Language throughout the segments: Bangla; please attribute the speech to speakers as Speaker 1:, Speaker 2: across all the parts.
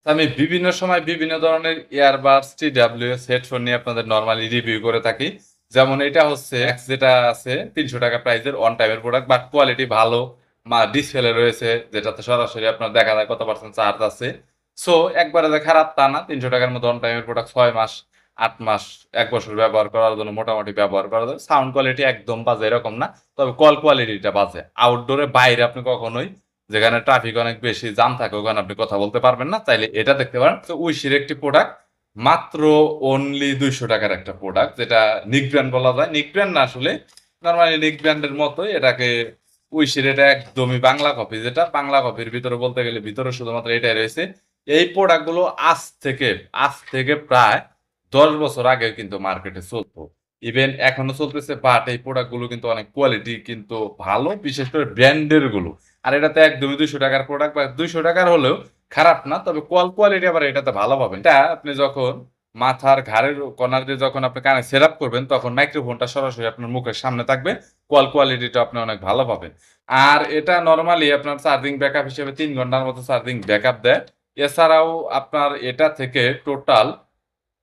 Speaker 1: আমি বিভিন্ন সময় বিভিন্ন ধরনের ইয়ারবাডস, TWS হেডফোন নিয়ে আপনাদের নরমালি রিভিউ করে থাকি। যেমন এটা হচ্ছে X যেটা আছে ৳৩০০ প্রাইসের অন টাইমের প্রোডাক্ট বাট কোয়ালিটি ভালো। ডিসপ্লে রয়েছে যেটাতে সরাসরি আপনার দেখা যায় কত পার্সেন্ট চার্জ আছে। সো একবারে যে খারাপ তা না। ৳৩০০ র মধ্যে অন টাইমের প্রোডাক্ট ৬ মাস, ৮ মাস, ১ বছর ব্যবহার করার জন্য মোটামুটি ব্যবহার করা যায়। সাউন্ড কোয়ালিটি একদম বাজে এরকম না। তবে কল কোয়ালিটিটা বাজে। আউটডোরে বাইরে আপনি কখনোই যেখানে ট্রাফিক অনেক বেশি জ্যাম থাকে ওখানে আপনি কথা বলতে পারবেন না। চাইলে এটা দেখতে পারেন। তো উইশির একটি প্রোডাক্ট মাত্র অনলি ৳২০০ র একটা প্রোডাক্ট যেটা নিক ব্র্যান্ড বলা যায়। নিক ব্র্যান্ড না আসলে নরমালি নিক ব্র্যান্ডের মতোই এটাকে উইশির এটা একদমই বাংলা কপি যেটা বাংলা কপির ভিতরে বলতে গেলে ভিতরে শুধুমাত্র এটাই রয়েছে। এই প্রোডাক্ট গুলো আজ থেকে প্রায় ১০ বছর আগে কিন্তু মার্কেটে চলতো। ইভেন এখনো চলতেছে বাট এই প্রোডাক্ট গুলো কিন্তু অনেক কোয়ালিটি কিন্তু ভালো বিশেষ করে ব্র্যান্ডের গুলো। আর এটাতে একদমই ৳২০০ র প্রোডাক্ট বা ৳২০০ র হলেও খারাপ না। তবে কল কোয়ালিটি আবার এটাতে ভালো পাবেন। এটা আপনি যখন মাথার ঘাড়ের কর্নার দিয়ে যখন আপনি কানে সেটআপ করবেন তখন মাইক্রোফোনটা সরাসরি আপনার মুখের সামনে থাকবে। কল কোয়ালিটিটা আপনি অনেক ভালো পাবেন। আর এটা নরমালি আপনার চার্জিং ব্যাকআপ হিসেবে ৩ ঘন্টার মতো চার্জিং ব্যাকআপ দেয়। এছাড়াও আপনার এটা থেকে টোটাল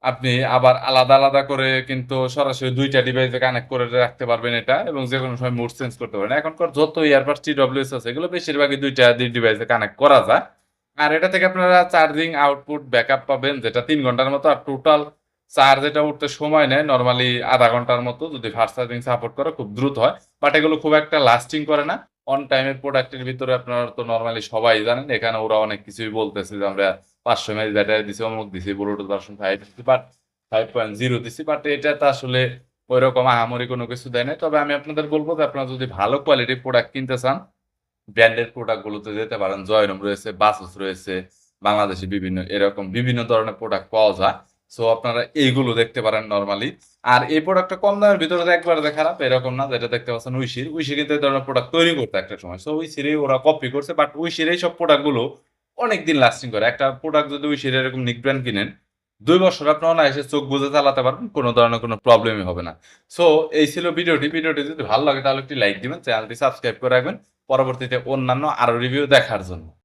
Speaker 1: আপনি আবার আলাদা করে কিন্তু সরাসরি ২ টা ডিভাইসে কানেক্ট করে রাখতে পারবেন এটা এবং যেকোনো সময় মুড চেঞ্জ করতে পারেন। এখনকার যত ইয়ারবাডস TWS আছে এগুলো বেশিরভাগই ২ ডিভাইসে কানেক্ট করা যায়। আর এটা থেকে আপনারা চার্জিং আউটপুট ব্যাকআপ পাবেন যেটা ৩ ঘন্টার মতো আর টোটাল চার্জ এটা উঠতে সময় নেয় নরমালি ০.৫ ঘন্টার মতো যদি ফাস্ট চার্জিং সাপোর্ট করে খুব দ্রুত হয়। বাট এগুলো খুব একটা লাস্টিং করে না। অন টাইম এর প্রোডাক্টের ভিতরে আপনারা তো নরমালি সবাই জানেন এখানে ওরা অনেক কিছুই বলতেছে যে আমরা ৫০০ এমএএইচ ব্যাটারি দিছি, অমুক দিছি, ব্লুটুথ ভার্সন ৫ দিছি বাট 5.0 দিছি বাট এটাতে আসলে ঐরকম আহামরি কোনো কিছু দেয় নাই। তবে আমি আপনাদের বলব যে আপনারা যদি ভালো কোয়ালিটির প্রোডাক্ট কিনতে চান, ব্র্যান্ডের প্রোডাক্ট গুলোতে যেতে পারেন। জয়রুম রয়েছে, বাসুস রয়েছে, বাংলাদেশে বিভিন্ন এরকম বিভিন্ন ধরনের প্রোডাক্ট পাওয়া যায়। সো আপনারা এইগুলো দেখতে পারেন নরমালি। আর এই প্রোডাক্টটা কম দামের ভিতরে যে একবারে যে খারাপ এরকম না। যেটা দেখতে পাচ্ছেন উইশির। উইশি কিন্তু এই ধরনের প্রোডাক্ট তৈরি করতো একটা সময়। সো উইশিরই ওরা কপি করছে বাট উইশির এইসব প্রোডাক্ট গুলো অনেকদিন লাস্টিং করে। একটা প্রোডাক্ট যদি উইশির এরকম নিক ব্র্যান্ড কিনেন ২ বছর আপনি অনায়াসে চোখ বুজে চালাতে পারবেন। কোন ধরনের কোন প্রবলেমই হবে না। সো এই ছিল ভিডিওটি। ভিডিওটি যদি ভালো লাগে তাহলে একটি লাইক দিবেন। চ্যানেলটি সাবস্ক্রাইব করে রাখবেন। পরবর্তীতে অন্যান্য আরো রিভিউ দেখার জন্য।